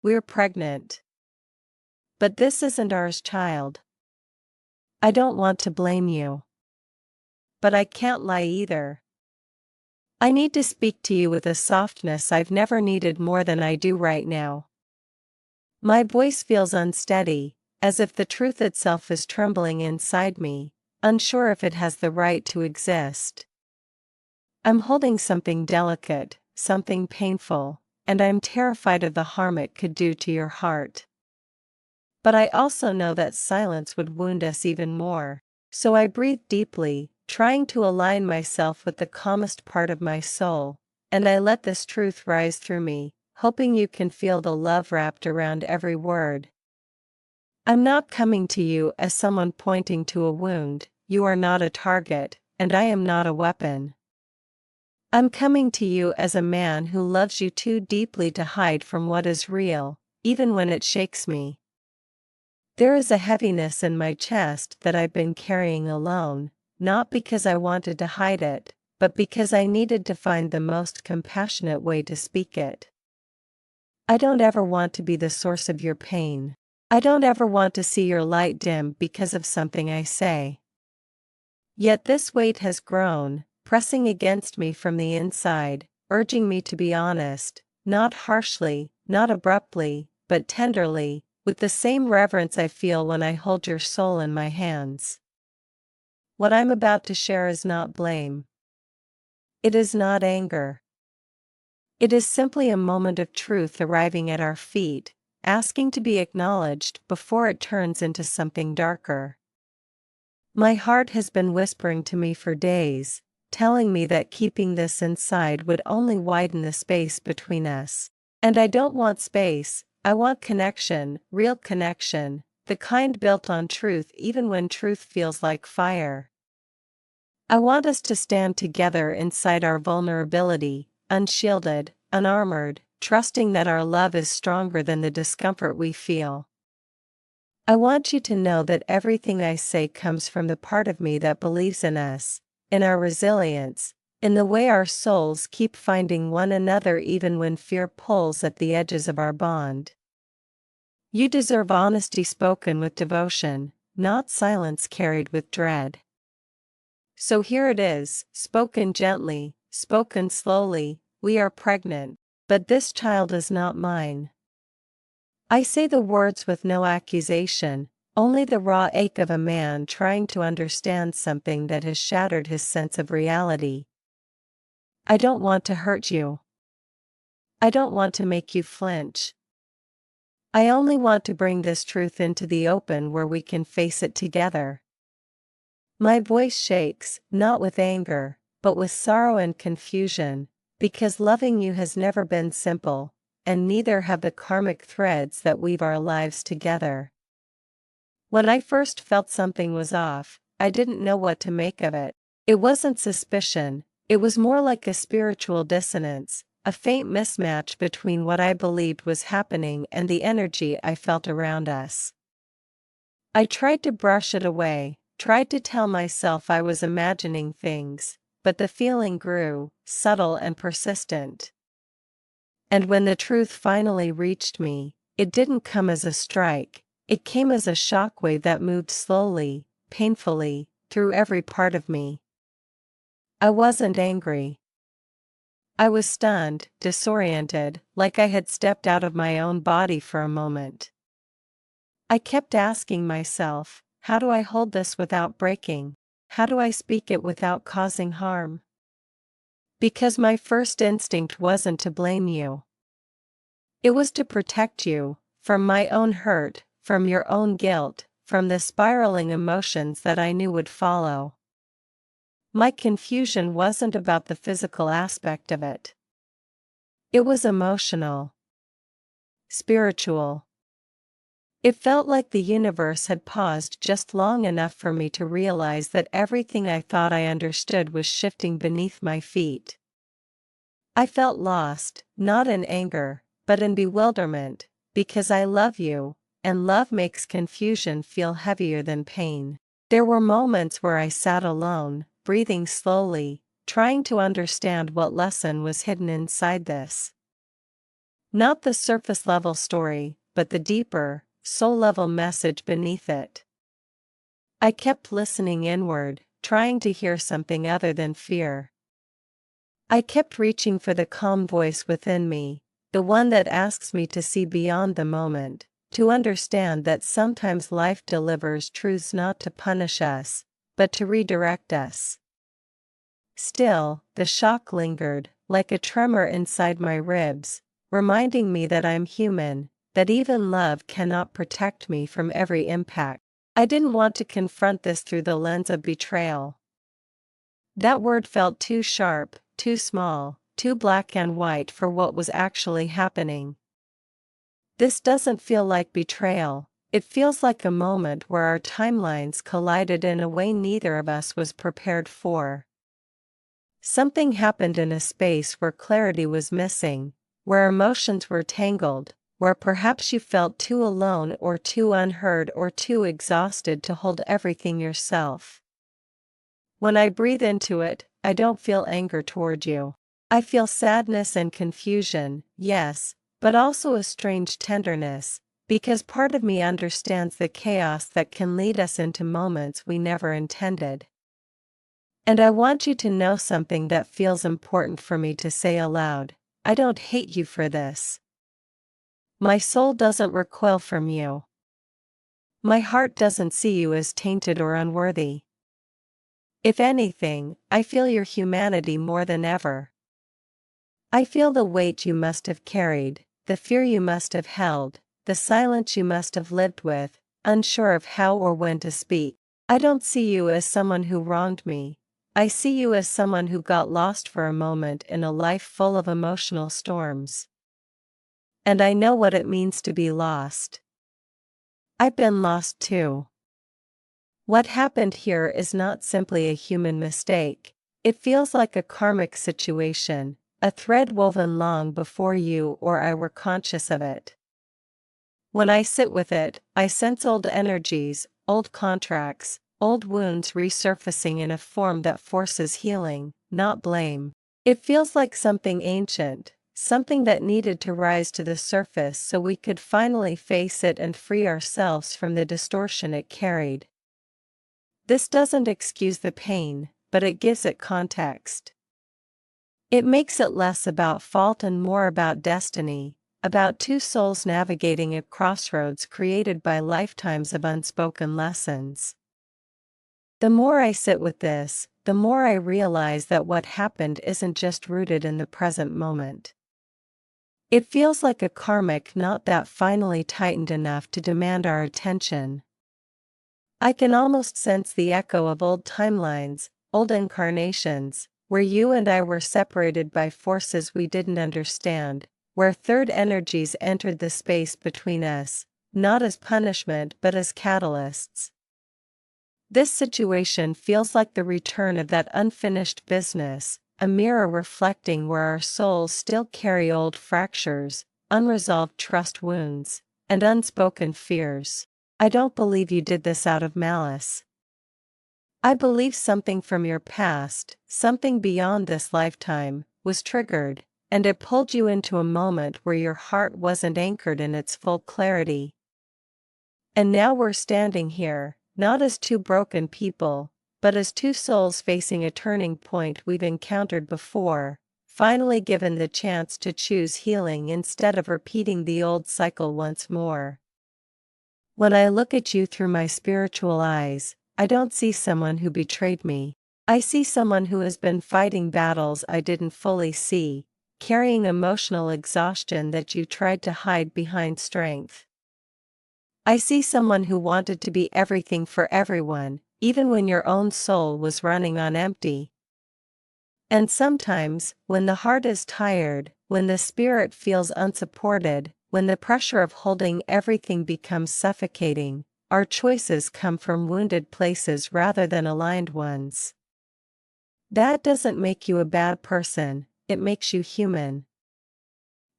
We're pregnant. But this isn't ours, child. I don't want to blame you. But I can't lie either. I need to speak to you with a softness I've never needed more than I do right now. My voice feels unsteady, as if the truth itself is trembling inside me, unsure if it has the right to exist. I'm holding something delicate, something painful, and I'm terrified of the harm it could do to your heart. But I also know that silence would wound us even more. So I breathe deeply, trying to align myself with the calmest part of my soul, and I let this truth rise through me, hoping you can feel the love wrapped around every word. I'm not coming to you as someone pointing to a wound. You are not a target, and I am not a weapon. I'm coming to you as a man who loves you too deeply to hide from what is real, even when it shakes me. There is a heaviness in my chest that I've been carrying alone, not because I wanted to hide it, but because I needed to find the most compassionate way to speak it. I don't ever want to be the source of your pain. I don't ever want to see your light dim because of something I say. Yet this weight has grown, pressing against me from the inside, urging me to be honest, not harshly, not abruptly, but tenderly, with the same reverence I feel when I hold your soul in my hands. What I'm about to share is not blame. It is not anger. It is simply a moment of truth arriving at our feet, asking to be acknowledged before it turns into something darker. My heart has been whispering to me for days, telling me that keeping this inside would only widen the space between us. And I don't want space, I want connection, real connection, the kind built on truth even when truth feels like fire. I want us to stand together inside our vulnerability, unshielded, unarmored, trusting that our love is stronger than the discomfort we feel. I want you to know that everything I say comes from the part of me that believes in us, in our resilience, in the way our souls keep finding one another even when fear pulls at the edges of our bond. You deserve honesty spoken with devotion, not silence carried with dread. So here it is, spoken gently, spoken slowly. We are pregnant, but this child is not mine. I say the words with no accusation, only the raw ache of a man trying to understand something that has shattered his sense of reality. I don't want to hurt you. I don't want to make you flinch. I only want to bring this truth into the open where we can face it together. My voice shakes, not with anger, but with sorrow and confusion, because loving you has never been simple, and neither have the karmic threads that weave our lives together. When I first felt something was off, I didn't know what to make of it. It wasn't suspicion, it was more like a spiritual dissonance, a faint mismatch between what I believed was happening and the energy I felt around us. I tried to brush it away, tried to tell myself I was imagining things, but the feeling grew, subtle and persistent. And when the truth finally reached me, it didn't come as a strike, it came as a shockwave that moved slowly, painfully, through every part of me. I wasn't angry. I was stunned, disoriented, like I had stepped out of my own body for a moment. I kept asking myself, how do I hold this without breaking? How do I speak it without causing harm? Because my first instinct wasn't to blame you. It was to protect you, from my own hurt, from your own guilt, from the spiraling emotions that I knew would follow. My confusion wasn't about the physical aspect of it. It was emotional. Spiritual. It felt like the universe had paused just long enough for me to realize that everything I thought I understood was shifting beneath my feet. I felt lost, not in anger, but in bewilderment, because I love you, and love makes confusion feel heavier than pain. There were moments where I sat alone, breathing slowly, trying to understand what lesson was hidden inside this. Not the surface level story, but the deeper, soul level message beneath it. I kept listening inward, trying to hear something other than fear. I kept reaching for the calm voice within me, the one that asks me to see beyond the moment, to understand that sometimes life delivers truths not to punish us, but to redirect us. Still, the shock lingered, like a tremor inside my ribs, reminding me that I'm human, that even love cannot protect me from every impact. I didn't want to confront this through the lens of betrayal. That word felt too sharp, too small, too black and white for what was actually happening. This doesn't feel like betrayal, it feels like a moment where our timelines collided in a way neither of us was prepared for. Something happened in a space where clarity was missing, where emotions were tangled, where perhaps you felt too alone or too unheard or too exhausted to hold everything yourself. When I breathe into it, I don't feel anger toward you. I feel sadness and confusion, yes, but also a strange tenderness, because part of me understands the chaos that can lead us into moments we never intended. And I want you to know something that feels important for me to say aloud. I don't hate you for this. My soul doesn't recoil from you. My heart doesn't see you as tainted or unworthy. If anything, I feel your humanity more than ever. I feel the weight you must have carried, the fear you must have held, the silence you must have lived with, unsure of how or when to speak. I don't see you as someone who wronged me. I see you as someone who got lost for a moment in a life full of emotional storms. And I know what it means to be lost. I've been lost too. What happened here is not simply a human mistake, it feels like a karmic situation, a thread woven long before you or I were conscious of it. When I sit with it, I sense old energies, old contracts, old wounds resurfacing in a form that forces healing, not blame. It feels like something ancient, something that needed to rise to the surface so we could finally face it and free ourselves from the distortion it carried. This doesn't excuse the pain, but it gives it context. It makes it less about fault and more about destiny, about two souls navigating a crossroads created by lifetimes of unspoken lessons. The more I sit with this, the more I realize that what happened isn't just rooted in the present moment. It feels like a karmic knot that finally tightened enough to demand our attention. I can almost sense the echo of old timelines, old incarnations, where you and I were separated by forces we didn't understand, where third energies entered the space between us, not as punishment but as catalysts. This situation feels like the return of that unfinished business, a mirror reflecting where our souls still carry old fractures, unresolved trust wounds, and unspoken fears. I don't believe you did this out of malice. I believe something from your past, something beyond this lifetime, was triggered, and it pulled you into a moment where your heart wasn't anchored in its full clarity. And now we're standing here, not as two broken people, but as two souls facing a turning point we've encountered before, finally given the chance to choose healing instead of repeating the old cycle once more. When I look at you through my spiritual eyes, I don't see someone who betrayed me. I see someone who has been fighting battles I didn't fully see, carrying emotional exhaustion that you tried to hide behind strength. I see someone who wanted to be everything for everyone, even when your own soul was running on empty. And sometimes, when the heart is tired, when the spirit feels unsupported, when the pressure of holding everything becomes suffocating, our choices come from wounded places rather than aligned ones. That doesn't make you a bad person, it makes you human.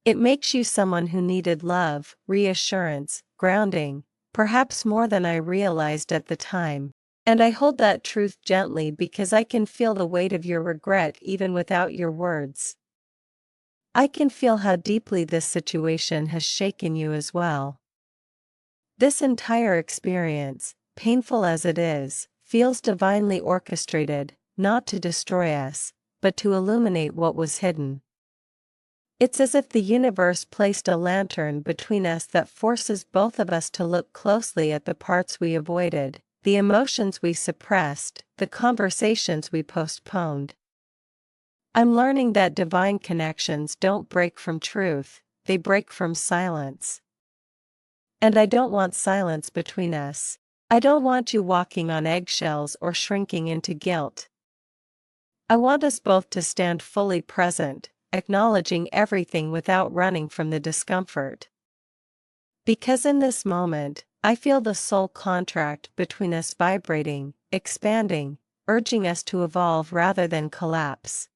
It makes you someone who needed love, reassurance, grounding, perhaps more than I realized at the time. And I hold that truth gently because I can feel the weight of your regret even without your words. I can feel how deeply this situation has shaken you as well. This entire experience, painful as it is, feels divinely orchestrated, not to destroy us, but to illuminate what was hidden. It's as if the universe placed a lantern between us that forces both of us to look closely at the parts we avoided, the emotions we suppressed, the conversations we postponed. I'm learning that divine connections don't break from truth, they break from silence. And I don't want silence between us. I don't want you walking on eggshells or shrinking into guilt. I want us both to stand fully present, acknowledging everything without running from the discomfort. Because in this moment, I feel the soul contract between us vibrating, expanding, urging us to evolve rather than collapse.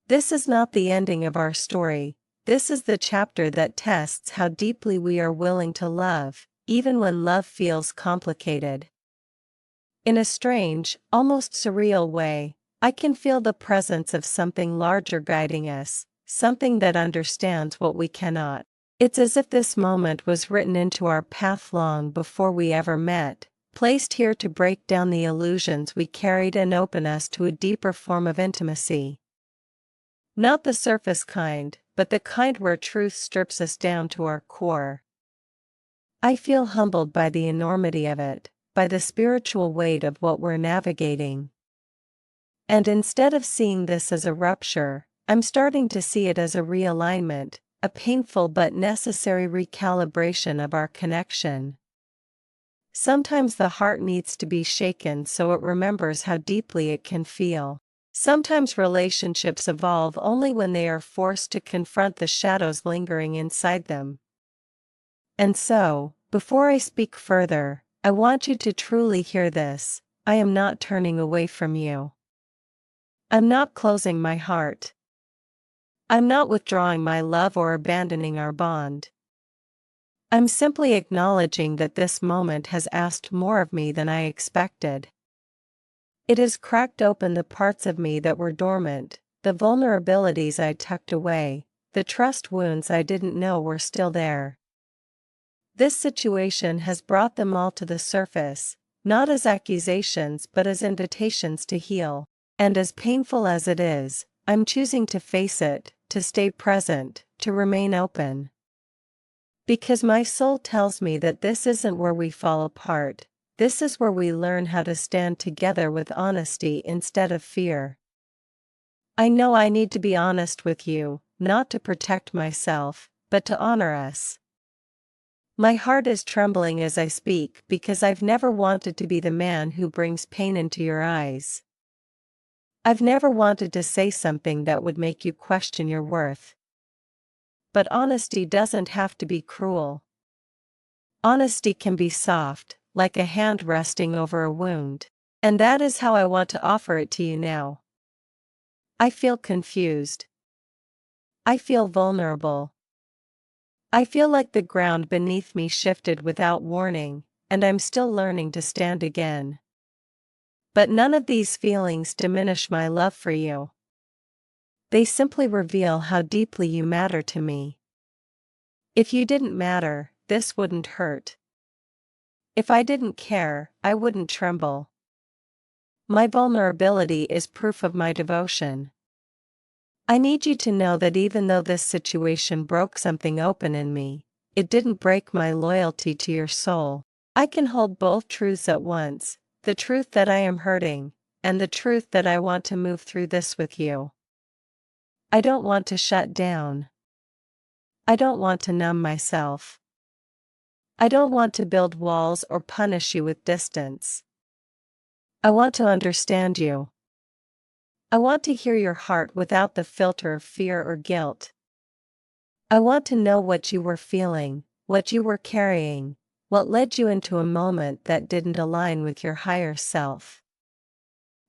This is not the ending of our story, this is the chapter that tests how deeply we are willing to love, even when love feels complicated. In a strange, almost surreal way, I can feel the presence of something larger guiding us, something that understands what we cannot. It's as if this moment was written into our path long before we ever met, placed here to break down the illusions we carried and open us to a deeper form of intimacy. Not the surface kind, but the kind where truth strips us down to our core. I feel humbled by the enormity of it, by the spiritual weight of what we're navigating. And instead of seeing this as a rupture, I'm starting to see it as a realignment, a painful but necessary recalibration of our connection. Sometimes the heart needs to be shaken so it remembers how deeply it can feel. Sometimes relationships evolve only when they are forced to confront the shadows lingering inside them. And so, before I speak further, I want you to truly hear this: I am not turning away from you. I'm not closing my heart. I'm not withdrawing my love or abandoning our bond. I'm simply acknowledging that this moment has asked more of me than I expected. It has cracked open the parts of me that were dormant, the vulnerabilities I tucked away, the trust wounds I didn't know were still there. This situation has brought them all to the surface, not as accusations but as invitations to heal. And as painful as it is, I'm choosing to face it, to stay present, to remain open. Because my soul tells me that this isn't where we fall apart, this is where we learn how to stand together with honesty instead of fear. I know I need to be honest with you, not to protect myself, but to honor us. My heart is trembling as I speak because I've never wanted to be the man who brings pain into your eyes. I've never wanted to say something that would make you question your worth. But honesty doesn't have to be cruel. Honesty can be soft, like a hand resting over a wound. And that is how I want to offer it to you now. I feel confused. I feel vulnerable. I feel like the ground beneath me shifted without warning, and I'm still learning to stand again. But none of these feelings diminish my love for you. They simply reveal how deeply you matter to me. If you didn't matter, this wouldn't hurt. If I didn't care, I wouldn't tremble. My vulnerability is proof of my devotion. I need you to know that even though this situation broke something open in me, it didn't break my loyalty to your soul. I can hold both truths at once, the truth that I am hurting, and the truth that I want to move through this with you. I don't want to shut down. I don't want to numb myself. I don't want to build walls or punish you with distance. I want to understand you. I want to hear your heart without the filter of fear or guilt. I want to know what you were feeling, what you were carrying, what led you into a moment that didn't align with your higher self.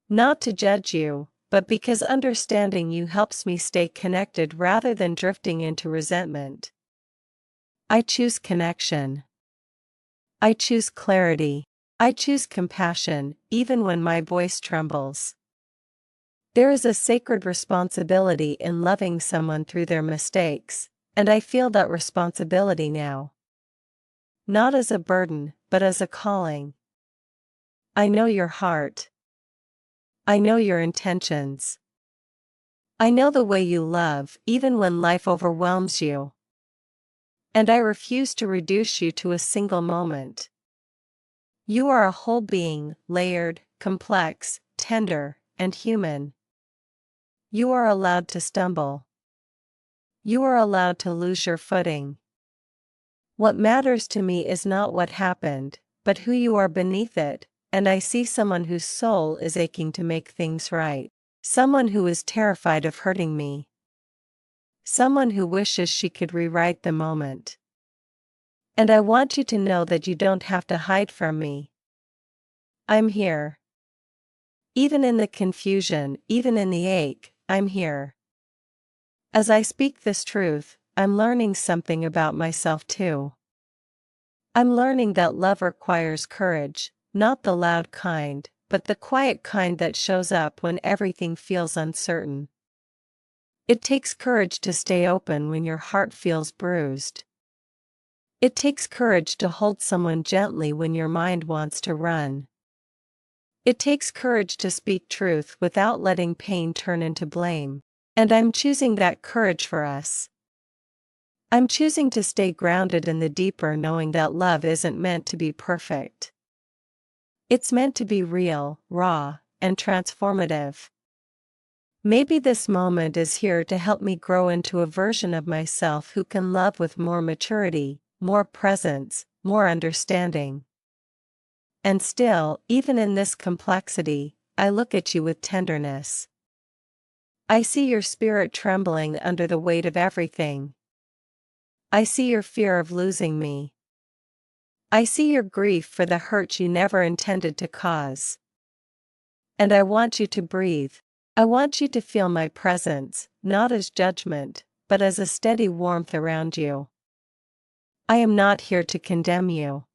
Not to judge you, but because understanding you helps me stay connected rather than drifting into resentment. I choose connection. I choose clarity. I choose compassion, even when my voice trembles. There is a sacred responsibility in loving someone through their mistakes, and I feel that responsibility now. Not as a burden, but as a calling. I know your heart. I know your intentions. I know the way you love, even when life overwhelms you. And I refuse to reduce you to a single moment. You are a whole being, layered, complex, tender, and human. You are allowed to stumble. You are allowed to lose your footing. What matters to me is not what happened, but who you are beneath it, and I see someone whose soul is aching to make things right. Someone who is terrified of hurting me. Someone who wishes she could rewrite the moment. And I want you to know that you don't have to hide from me. I'm here. Even in the confusion, even in the ache, I'm here. As I speak this truth, I'm learning something about myself too. I'm learning that love requires courage, not the loud kind, but the quiet kind that shows up when everything feels uncertain. It takes courage to stay open when your heart feels bruised. It takes courage to hold someone gently when your mind wants to run. It takes courage to speak truth without letting pain turn into blame. And I'm choosing that courage for us. I'm choosing to stay grounded in the deeper knowing that love isn't meant to be perfect. It's meant to be real, raw, and transformative. Maybe this moment is here to help me grow into a version of myself who can love with more maturity, more presence, more understanding. And still, even in this complexity, I look at you with tenderness. I see your spirit trembling under the weight of everything. I see your fear of losing me. I see your grief for the hurt you never intended to cause. And I want you to breathe. I want you to feel my presence, not as judgment, but as a steady warmth around you. I am not here to condemn you.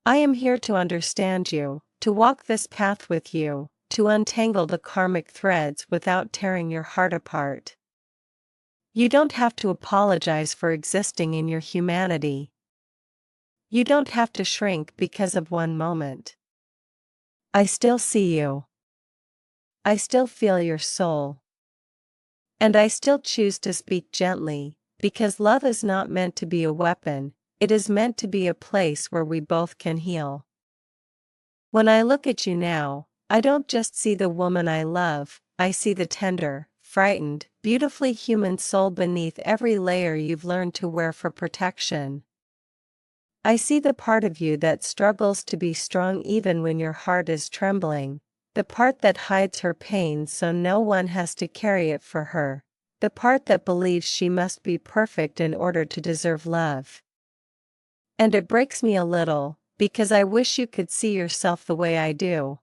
I am here to understand you, to walk this path with you, to untangle the karmic threads without tearing your heart apart. You don't have to apologize for existing in your humanity. You don't have to shrink because of one moment. I still see you. I still feel your soul. And I still choose to speak gently, because love is not meant to be a weapon, it is meant to be a place where we both can heal. When I look at you now, I don't just see the woman I love, I see the tender, frightened, beautifully human soul beneath every layer you've learned to wear for protection. I see the part of you that struggles to be strong even when your heart is trembling, the part that hides her pain so no one has to carry it for her, the part that believes she must be perfect in order to deserve love. And it breaks me a little, because I wish you could see yourself the way I do.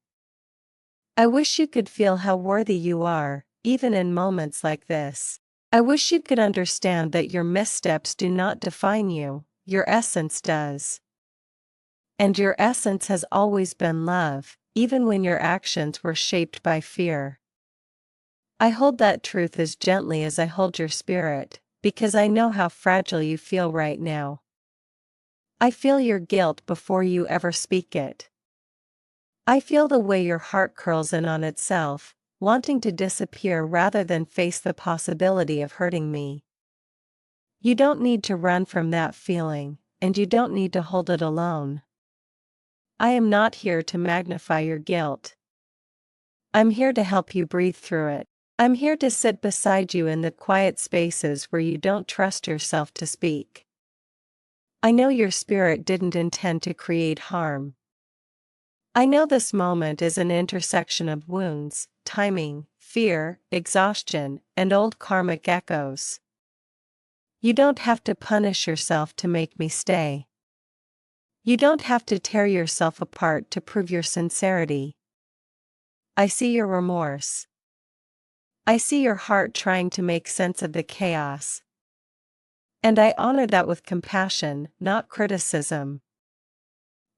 I wish you could feel how worthy you are, even in moments like this. I wish you could understand that your missteps do not define you, your essence does. And your essence has always been love, even when your actions were shaped by fear. I hold that truth as gently as I hold your spirit, because I know how fragile you feel right now. I feel your guilt before you ever speak it. I feel the way your heart curls in on itself, wanting to disappear rather than face the possibility of hurting me. You don't need to run from that feeling, and you don't need to hold it alone. I am not here to magnify your guilt. I'm here to help you breathe through it. I'm here to sit beside you in the quiet spaces where you don't trust yourself to speak. I know your spirit didn't intend to create harm. I know this moment is an intersection of wounds, timing, fear, exhaustion, and old karmic echoes. You don't have to punish yourself to make me stay. You don't have to tear yourself apart to prove your sincerity. I see your remorse. I see your heart trying to make sense of the chaos. And I honor that with compassion, not criticism.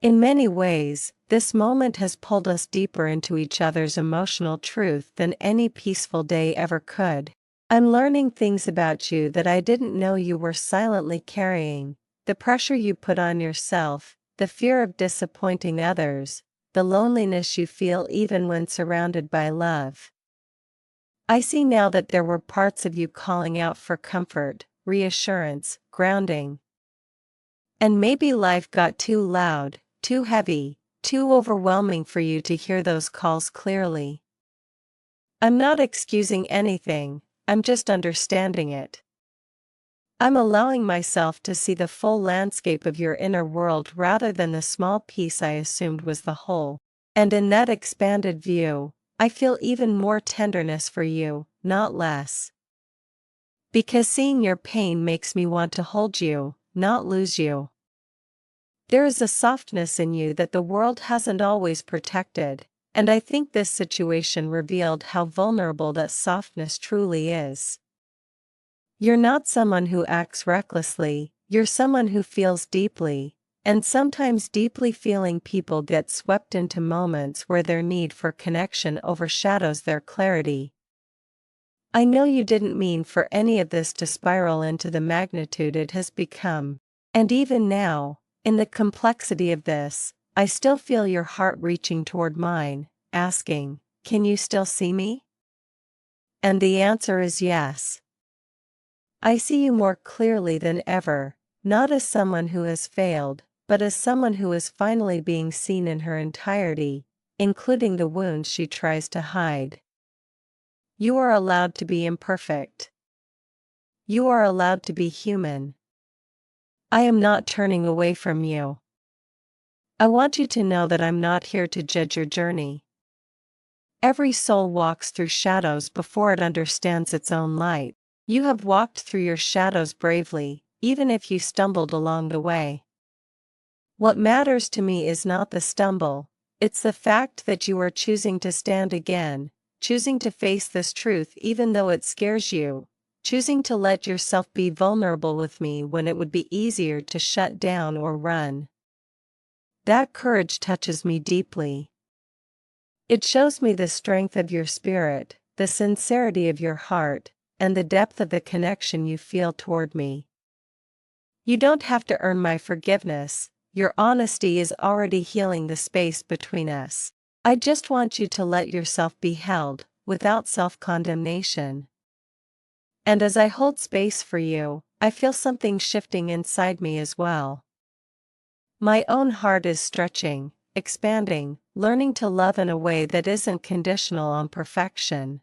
In many ways, this moment has pulled us deeper into each other's emotional truth than any peaceful day ever could. I'm learning things about you that I didn't know you were silently carrying: the pressure you put on yourself, the fear of disappointing others, the loneliness you feel even when surrounded by love. I see now that there were parts of you calling out for comfort, reassurance, grounding. And maybe life got too loud, too heavy, too overwhelming for you to hear those calls clearly. I'm not excusing anything, I'm just understanding it. I'm allowing myself to see the full landscape of your inner world rather than the small piece I assumed was the whole. And in that expanded view, I feel even more tenderness for you, not less. Because seeing your pain makes me want to hold you, not lose you. There is a softness in you that the world hasn't always protected, and I think this situation revealed how vulnerable that softness truly is. You're not someone who acts recklessly, you're someone who feels deeply, and sometimes deeply feeling people get swept into moments where their need for connection overshadows their clarity. I know you didn't mean for any of this to spiral into the magnitude it has become, and even now, in the complexity of this, I still feel your heart reaching toward mine, asking, "Can you still see me?" And the answer is yes. I see you more clearly than ever, not as someone who has failed, but as someone who is finally being seen in her entirety, including the wounds she tries to hide. You are allowed to be imperfect. You are allowed to be human. I am not turning away from you. I want you to know that I'm not here to judge your journey. Every soul walks through shadows before it understands its own light. You have walked through your shadows bravely, even if you stumbled along the way. What matters to me is not the stumble, it's the fact that you are choosing to stand again, choosing to face this truth even though it scares you, choosing to let yourself be vulnerable with me when it would be easier to shut down or run. That courage touches me deeply. It shows me the strength of your spirit, the sincerity of your heart, and the depth of the connection you feel toward me. You don't have to earn my forgiveness, your honesty is already healing the space between us. I just want you to let yourself be held, without self-condemnation. And as I hold space for you, I feel something shifting inside me as well. My own heart is stretching, expanding, learning to love in a way that isn't conditional on perfection.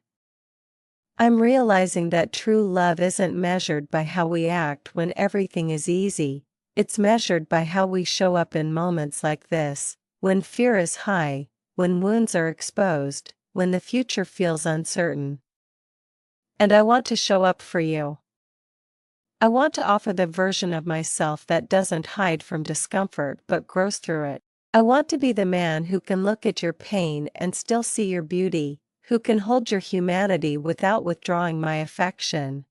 I'm realizing that true love isn't measured by how we act when everything is easy, it's measured by how we show up in moments like this, when fear is high, when wounds are exposed, when the future feels uncertain. And I want to show up for you. I want to offer the version of myself that doesn't hide from discomfort but grows through it. I want to be the man who can look at your pain and still see your beauty, who can hold your humanity without withdrawing my affection.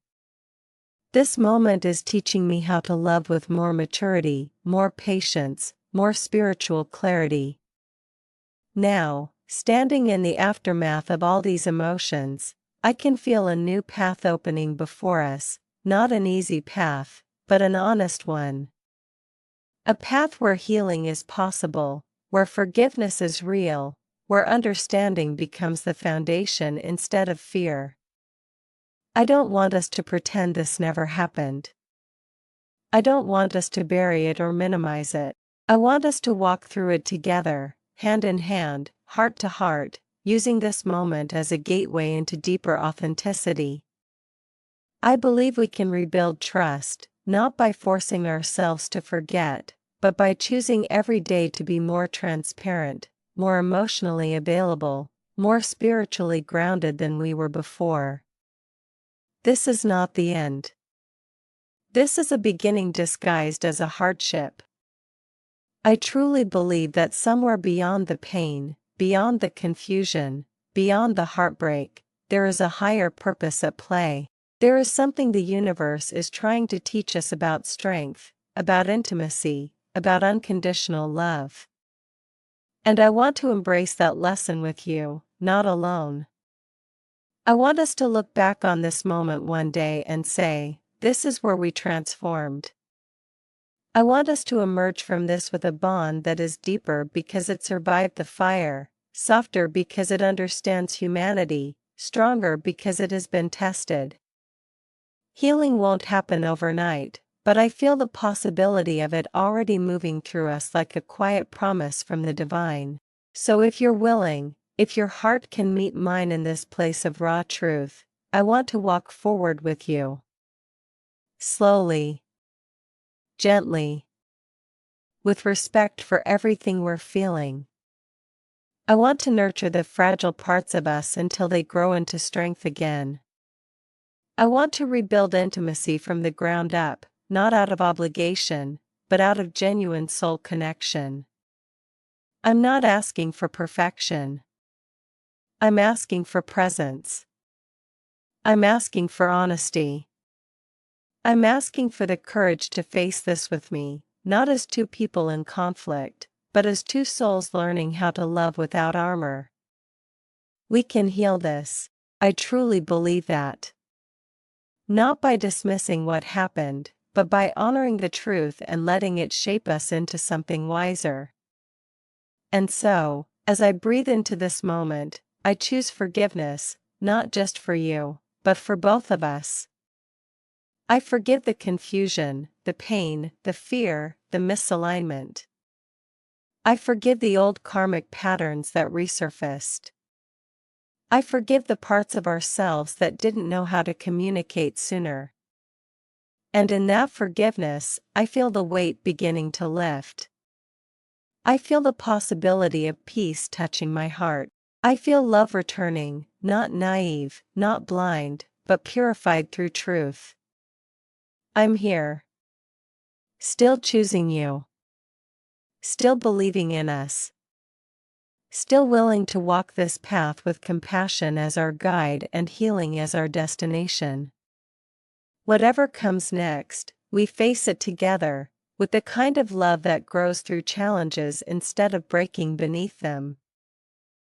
This moment is teaching me how to love with more maturity, more patience, more spiritual clarity. Now, standing in the aftermath of all these emotions, I can feel a new path opening before us, not an easy path, but an honest one. A path where healing is possible, where forgiveness is real, where understanding becomes the foundation instead of fear. I don't want us to pretend this never happened. I don't want us to bury it or minimize it. I want us to walk through it together, hand in hand, heart to heart, using this moment as a gateway into deeper authenticity. I believe we can rebuild trust, not by forcing ourselves to forget, but by choosing every day to be more transparent, more emotionally available, more spiritually grounded than we were before. This is not the end. This is a beginning disguised as a hardship. I truly believe that somewhere beyond the pain, beyond the confusion, beyond the heartbreak, there is a higher purpose at play. There is something the universe is trying to teach us about strength, about intimacy, about unconditional love. And I want to embrace that lesson with you, not alone. I want us to look back on this moment one day and say, this is where we transformed. I want us to emerge from this with a bond that is deeper because it survived the fire, softer because it understands humanity, stronger because it has been tested. Healing won't happen overnight, but I feel the possibility of it already moving through us like a quiet promise from the divine. So if you're willing, if your heart can meet mine in this place of raw truth, I want to walk forward with you. Slowly. Gently. With respect for everything we're feeling. I want to nurture the fragile parts of us until they grow into strength again. I want to rebuild intimacy from the ground up, not out of obligation, but out of genuine soul connection. I'm not asking for perfection. I'm asking for presence. I'm asking for honesty. I'm asking for the courage to face this with me, not as two people in conflict, but as two souls learning how to love without armor. We can heal this. I truly believe that. Not by dismissing what happened, but by honoring the truth and letting it shape us into something wiser. And so, as I breathe into this moment, I choose forgiveness, not just for you, but for both of us. I forgive the confusion, the pain, the fear, the misalignment. I forgive the old karmic patterns that resurfaced. I forgive the parts of ourselves that didn't know how to communicate sooner. And in that forgiveness, I feel the weight beginning to lift. I feel the possibility of peace touching my heart. I feel love returning, not naive, not blind, but purified through truth. I'm here. Still choosing you. Still believing in us. Still willing to walk this path with compassion as our guide and healing as our destination. Whatever comes next, we face it together, with the kind of love that grows through challenges instead of breaking beneath them.